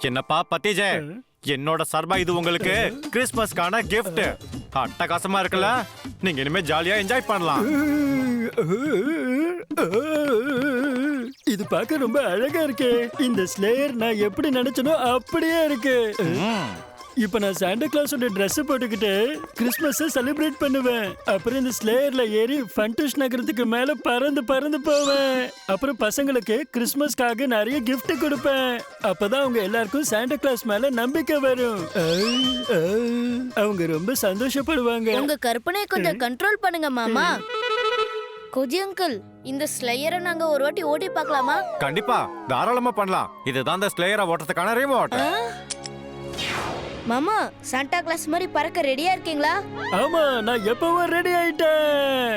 என்னப்பா பத்திஜே, என்னோட சார்பா இது உங்களுக்கு கிறிஸ்மஸ்க்கான கிஃப்ட். அட்டகாசமா இருக்குல்ல? நீங்க இனிமே ஜாலியா என்ஜாய் பண்ணலாம். இது பார்க்க ரொம்ப அழகா இருக்கு. இந்த ஸ்லேயர் நான் எப்படி நினைச்சனோ அப்படியே இருக்கு. இப்ப நான் சாண்டா கிளாஸோட Dress போட்டுக்கிட்டு கிறிஸ்மஸ் செலிப்ரேட் பண்ணுவேன். அப்புறம் இந்த ஸ்லேயர்ல ஏறி ஃபன்டூஷ் நகரத்துக்கு மேல பறந்து பறந்து போவேன். அப்புறம் பசங்களுக்கு கிறிஸ்மஸ்க்காக நிறைய gift கொடுப்பேன். அப்பதான் அவங்க எல்லாருக்கும் சாண்டா கிளாஸ் மேல நம்பிக்கை வரும். அவங்க ரொம்ப சந்தோஷப்படுவாங்க. உங்க கற்பனையை கொஞ்சம் கண்ட்ரோல் பண்ணுங்க மாமா. கோஜி அங்கிள், இந்த ஸ்லேயரை நாங்க ஒரு வாட்டி ஓட்டி பார்க்கலாமா? கண்டிப்பா, தாராளமா பண்ணலாம். இதுதான் இந்த ஸ்லேயரை ஓட்டுறதுக்கான ரிமோட். மாமா, சாண்டா கிளாஸ் மாதிரி பறக்க ரெடியா இருக்கீங்களா? ஆமா, நான் எப்பவும் ரெடி ஆயிட்டேன்.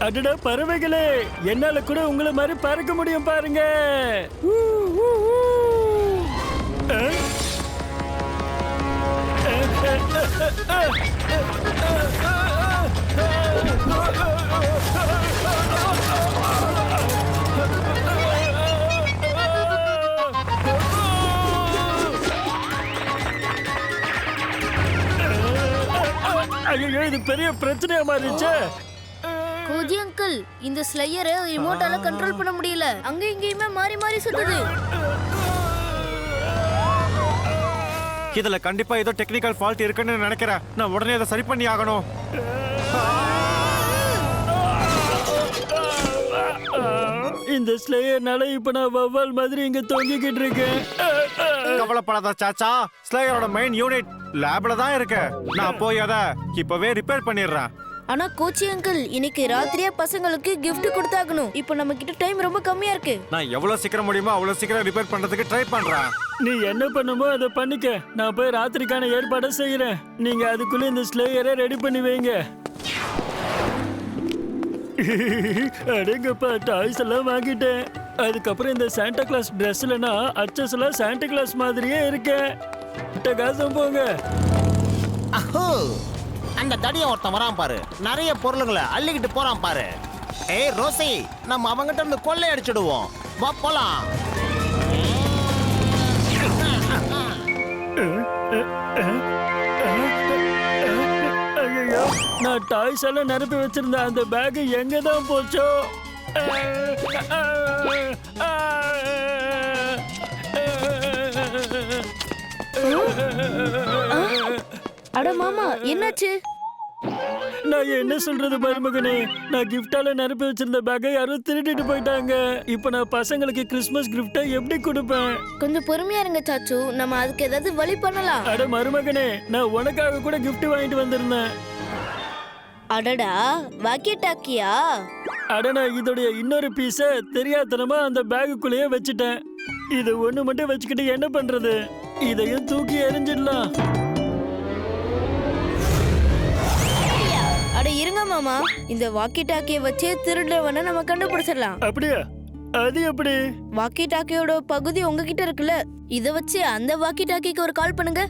அடடா பறவைகளே, என்னால கூட உங்களை மாதிரி பறக்க முடியும் பாருங்க. ஐயோ, இது பெரிய பிரச்சனையா மாறிடுச்சு. கோஜி அங்கிள், இந்த ஸ்லேயரை ரிமோட்டால கண்ட்ரோல் பண்ண முடியல. அங்க இங்கேயுமே மாறி மாறி சுத்துது. இதுல கண்டிப்பா ஏதோ டெக்னிக்கல் ஃபால்ட் இருக்குன்னு நினைக்கிறேன். நான் உடனே அதை சரி பண்ணி ஆகணும். இந்த ஸ்லேயர்னால இப்ப நான் வவ்வால் மாதிரி இங்க தொங்கிக்கிட்டு இருக்கேன். கவலைப்படாத சாச்சா, ஸ்லேயரோட மெயின் யூனிட் லேப்ல தான் இருக்கு. நான் போய் அதை இப்பவே ரிப்பேர் பண்ணிடுறேன். ஆனா கோச்சி அங்கிள், இன்னைக்கு ராத்திரியே பசங்களுக்கு gift கொடுத்தாகணும். இப்போ நம்ம கிட்ட டைம் ரொம்ப கம்மியா இருக்கு. நான் எவ்வளவு சீக்கிரம் முடியுமோ அவ்வளவு சீக்கிரம் ரிப்பேர் பண்றதுக்கு ட்ரை பண்றேன். நீ என்ன பண்ணுமோ அதை பண்ணிக்க. நான் போய் ராத்திரிக்கான ஏற்பாடை செய்யறேன். நீங்க அதுக்குள்ள இந்த ஸ்லேயரை ரெடி பண்ணி வைங்க. அடேங்கப்பா, டாய்ஸ் எல்லாம் வாங்கிட்டேன். அதுக்கப்புறம் இந்த சாண்டா கிளாஸ் ட்ரெஸ்லனா அச்சஸ் எல்லாம் சாண்டா கிளாஸ் மாதிரியே இருக்கேன். காசம் போங்க. அஹோ, அந்த தடிய ஒருத்தன் வரான் பாரு, நிறைய பொருளுங்களை அள்ளிக்கிட்டு போறான் பாரு. ஏய் ரோசி, நம்ம அவங்கிட்ட இருந்து கொள்ளை அடிச்சிடுவோம். வா போலாம். ஐயோ, நான் டாய்ஸ் எல்லாம் நிரப்பி வச்சிருந்தேன். அந்த பேக் எங்க தான் போச்சோ? அட மாமா, என்னாச்சு? நான் என்ன சொல்றது மருமகனே, நான் கிஃப்டால நிரப்பி வச்சிருந்த பேக்கை யாரோ திருடிட்டு போயிட்டாங்க. இப்போ நான் பசங்களுக்கு கிறிஸ்மஸ் கிஃப்டை எப்படி கொடுப்பேன்? கொஞ்சம் பொறுமையா இருங்க சாச்சு, நம்ம அதுக்கு ஏதாவது வழி பண்ணலாம். அட மருமகனே, நான் உனக்காக கூட gift வாங்கிட்டு வந்திருந்தேன். அடடா, வாக்கி டாக்கியா? அட, நான் இதோடைய இன்னொரு பீஸை தெரியாதனமா அந்த பேக்குள்ளேயே வச்சுட்டேன். இதை ஒண்ணு மட்டும் வச்சுக்கிட்டு என்ன பண்றது? இதையும் தூக்கி எறிஞ்சிடலாம். அட இருங்க மாமா, இந்த வாக்கி டாக்கியை வச்சு திருடுறவனை நம்ம கண்டுபிடிச்சிடலாம். அப்படியா? அது எப்படி? வாக்கி டாக்கியோட பகுதி உங்ககிட்ட இருக்குல்ல, இத வச்சு அந்த வாக்கி டாக்கிக்கு ஒரு கால் பண்ணுங்க.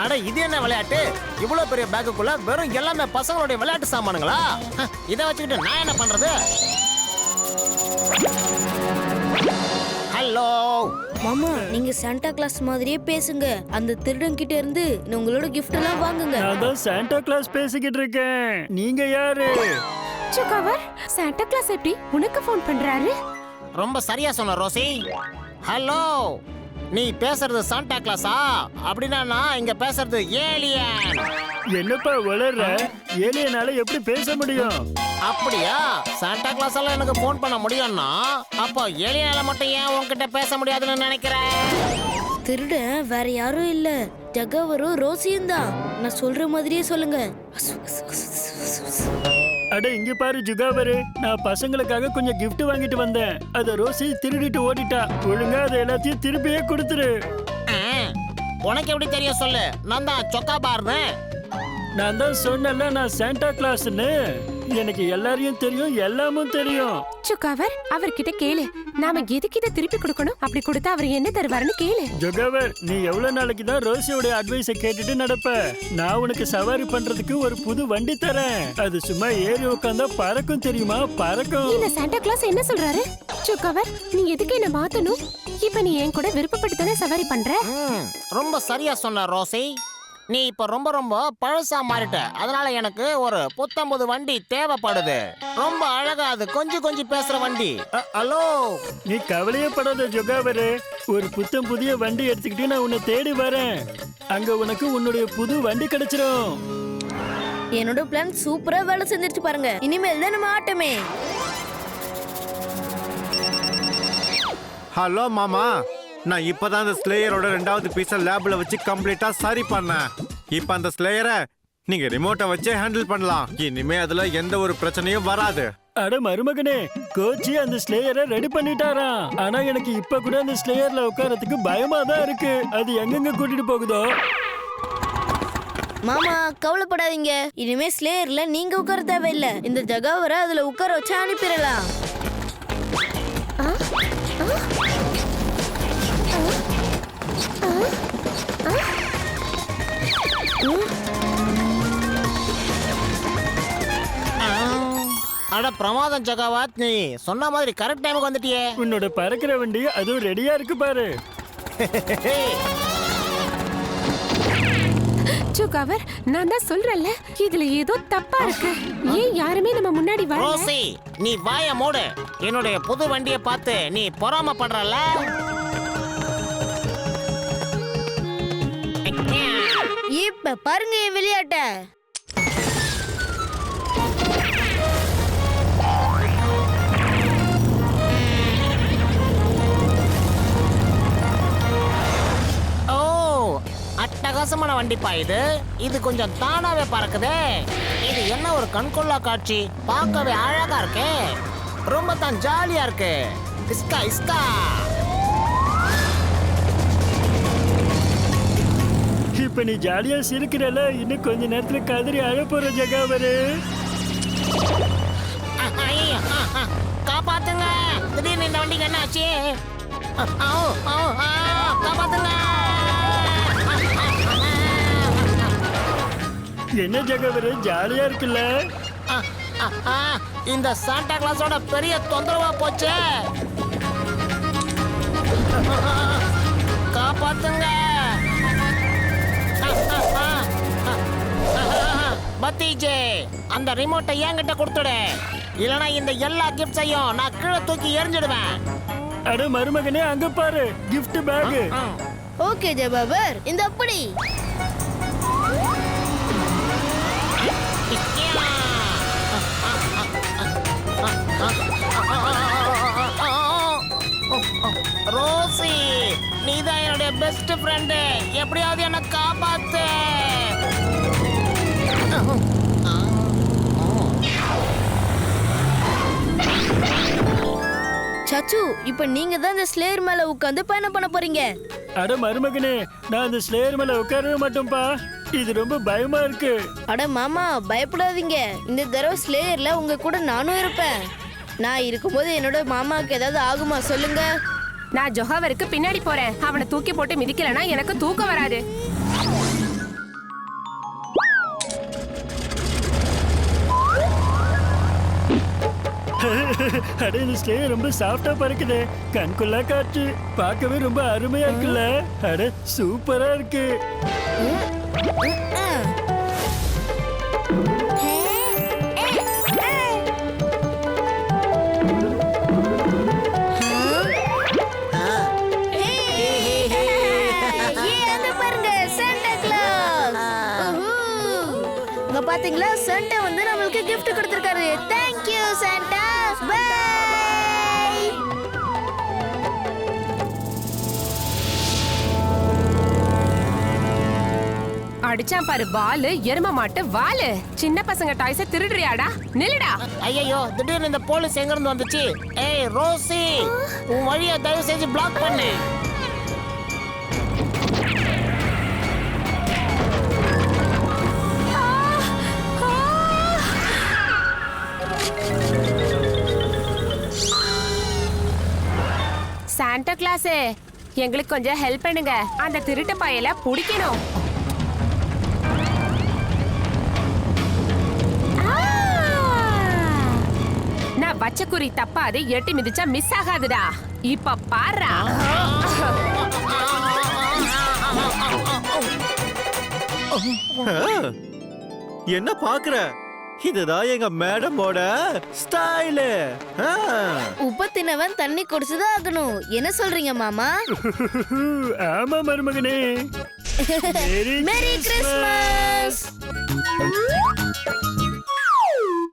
அட, இது என்ன விளையாட்டு? இவ்வளவு பெரிய பேக்குக்குள்ள வெறும் எல்லாமே பசங்களுடைய விளையாட்டு சாமானுங்களா? இதை வச்சுக்கிட்டு நான் என்ன பண்றது? ஹலோ மாமா, நீங்க சாண்டா கிளாஸ் மாதிரியே பேசுங்க. அந்த திருடன் கிட்ட இருந்து உங்களோட gift எல்லாம் வாங்குங்க. நான் தான் சாண்டா கிளாஸ் பேசிக்கிட்டு இருக்கேன். நீங்க யாரு? சுகவர், சாண்டா கிளாஸ் எப்படி உனக்கு ஃபோன் பண்றாரு? ரொம்ப சரியா சொன்ன ரோசி. ஹலோ, நீ பேசுறது சாண்டா கிளாஸா? அப்படின்னா நான் இங்க பேசுறது ஏலியன். என்னப்பா வளர்ற? ஏலியனால எப்படி பேச முடியும்? அப்படியா? சாண்டா கிளாஸ் எல்லாம் எனக்கு போன் பண்ண முடியும்னா அப்போ ஏலியனால மட்டும் ஏன் உன்கிட்ட பேச முடியாதுன்னு நினைக்கிறேன்? திருடன் வேற யாரும் இல்ல, ஜகவரும் ரோசியும் தான். நான் சொல்ற மாதிரியே சொல்லுங்க. அட இங்க பாரு ஜுகாவரு, நான் பசங்களுக்காக கொஞ்சம் gift வாங்கிட்டு வந்தேன். அத ரோசி திருடிட்டு ஓடிட்டா. ஒழுங்கா அதை எல்லாத்தையும் திருப்பியே கொடுத்துரு. உனக்கு எப்படி தெரியும் சொல்லு? நான் தான் சொக்கா பார்னு. நான் தான் சொன்னல நான் சாண்டா கிளாஸ்னு. எனக்கு எல்லாரையும் தெரியும், எல்லாமும் தெரியும். சுக்காவர் அவர்கிட்ட கேளு. நாம எதுக்கு இதை திருப்பி கொடுக்கணும்? அப்படி கொடுத்தா அவர் என்ன தருவாருன்னு கேளு. ஜொகாவர், நீ எவ்வளவு நாளைக்கு தான் ரோசியோட அட்வைஸை கேட்டுட்டு நடப்ப? நான் உனக்கு சவாரி பண்றதுக்கு ஒரு புது வண்டி தரேன். அது சும்மா ஏறி உட்காந்தா பறக்கும், தெரியுமா? பறக்கும். இந்த சாண்டா கிளாஸ் என்ன சொல்றாரு? சுக்காவர், நீ எதுக்கு என்ன மாத்தணும்? இப்ப நீ என் கூட விருப்பப்பட்டு தானே சவாரி பண்ற. ரொம்ப சரியா சொன்ன ரோசி. நீ இப்ப ரொம்ப ரொம்ப பழசா மாறிட்ட. அதனால எனக்கு ஒரு புத்தம்புது வண்டி தேவைப்படுது. ரொம்ப அழகா அது கொஞ்சம் பேசுற வண்டி. ஹலோ, நீ கவலையே படாத ஜொகாவரு. ஒரு புத்தம் புதிய வண்டி எடுத்துக்கிட்டு நான் உன்னை தேடி வரேன். அங்க உனக்கு உன்னுடைய புது வண்டி கிடைச்சிரும். என்னோட பிளான் சூப்பரா வேலை செஞ்சிருச்சு பாருங்க. இனிமேல் தான் நம்ம ஆட்டமே. ஹலோ மாமா, நான் இப்பதான் அந்த ஸ்லேயரோட 2வது பீஸை லேப்ல வச்சு கம்ப்ளீட்டா சரி பண்ணேன். இப்ப அந்த ஸ்லேயரை நீங்க ரிமோட்டை வச்சே ஹேண்டில் பண்ணலாம். இனிமே அதுல எந்த ஒரு பிரச்சனையும் வராது. அட மருமகனே, கோச்சி அந்த ஸ்லேயரை ரெடி பண்ணிட்டாராம். ஆனா எனக்கு இப்ப கூட அந்த ஸ்லேயர்ல உட்காரத்துக்கு பயமா தான் இருக்கு. அது எங்கெங்க கூட்டிட்டு போகுதோ. மாமா கவலைப்படாதீங்க. இனிமே ஸ்லேயர்ல நீங்க உட்கார தேவையில்ல. இந்த ஜகாவரை அதுல உட்கார வச்சு அனுப்பிடலாம். அட பிரமாதம் ஜகாவத், நீ சொன்ன மாதிரி கரெக்ட் டைமுக்கு வந்துட்டியே. உன்னோட பறக்கிற வண்டி அதுவும் ரெடியா இருக்கு பாரு. சுக்காவர், நான் தான் சொல்றேன்ல, இதுல ஏதோ தப்பா இருக்கு. ஏன் யாருமே நம்ம முன்னாடி வரல? ரோசி, நீ வாய மூடு. என்னுடைய புது வண்டியை பார்த்து நீ பொறாமப்படுறல. இப்ப பாருங்க என் விளையாட்ட. அட்டகாசமான வண்டிப்பா இது. இது கொஞ்சம் தானாவே பறக்குதே. இது என்ன ஒரு கண்கொள்ளா காட்சி. பார்க்கவே அழகா இருக்கு. ரொம்ப தான் ஜாலியா இருக்கு. இஸ்கா இஸ்கா. இப்ப நீ ஜாலியா சிரிக்கிறல, இன்னும் கொஞ்ச நேரத்துல கதறி அழ போற ஜகாவரு. காப்பாத்துங்க. திடீர்னு இந்த வண்டிக்கு என்ன ஆச்சு? காப்பாத்துங்க. என்ன ஜகாவரு, ஜாலியா இருக்குல்ல? இந்த சாண்டா கிளாஸோட பெரிய தொந்தரவா போச்சு. காப்பாத்துங்க. பத்தீஜே, அந்த ரிமோட்டை என்கிட்ட கொடுத்துடு. இல்லனா இந்த எல்லா கிஃப்ட்ஸையும் நான் கீழே தூக்கி எறிஞ்சிடுவேன். அட மருமகனே, அங்க பாரு, gift பேக். ஓகே ஜபாபர், இந்த அப்படி. ரோசி, நீதான் என்னுடைய பெஸ்ட் ஃப்ரெண்டு. எப்படியாவது என்ன காப்பாத்து. சச்சு, இப்ப நீங்க தான் இந்த ஸ்லேயர் மேல உட்கார்ந்து பயணம் பண்ண போறீங்க. அட மருமகனே, நான் அந்த ஸ்லேயர் மேல உட்காரவே மாட்டேன்பா. இது ரொம்ப பயமா இருக்கு. அட மாமா பயப்படாதீங்க. இந்த தடவை ஸ்லேயர்ல உங்க கூட நானும் இருப்பேன். நான் இருக்கும்போது என்னோட மாமாவுக்கு ஏதாவது ஆகுமா சொல்லுங்க. நான் ஜொகாவருக்கு பின்னாடி போறேன். அவனை தூக்கி போட்டு மிதிக்கலனா எனக்கு தூக்கம் வராது. அட இந்த ஸ்லேயர் ரொம்ப சாஃப்டா பறக்குது. கண்குள்ளா காற்று. பார்க்கவே ரொம்ப அருமையா இருக்குல்ல? அட சூப்பரா இருக்கு. பாத்தீங்களா, சாண்டா வந்து நம்மளுக்கு gift கொடுத்திருக்காரு. Thank you Santa. பை. அடிச்சான் பாரு பாலு, எரும மாட்டு வாலு. சின்ன பசங்க டாய்ஸை திருடுறியாடா? நில்லுடா. ஐயோ, திடீர்னு இந்த போலீஸ் எங்க இருந்து வந்துச்சு? ஏய் ரோசி, உன் வழியை தயவு செஞ்சு பிளாக் பண்ணு. சாண்டா கிளாஸே எங்களுக்கு கொஞ்சம் ஹெல்ப் பண்ணுங்க, அந்த திருட்டு பயல பிடிக்கணும். நான் வச்ச குறி தப்பாது, எட்டி மிதிச்சா மிஸ் ஆகாதுடா. இப்ப பாருடா. என்ன பாக்குற? இதுதான் எங்க மேடமோட ஸ்டைலு. உப்பு தின்னவன் தண்ணி குடிச்சுதான் ஆகணும். என்ன சொல்றீங்க மாமா? ஆமா மருமகனே. Merry Christmas.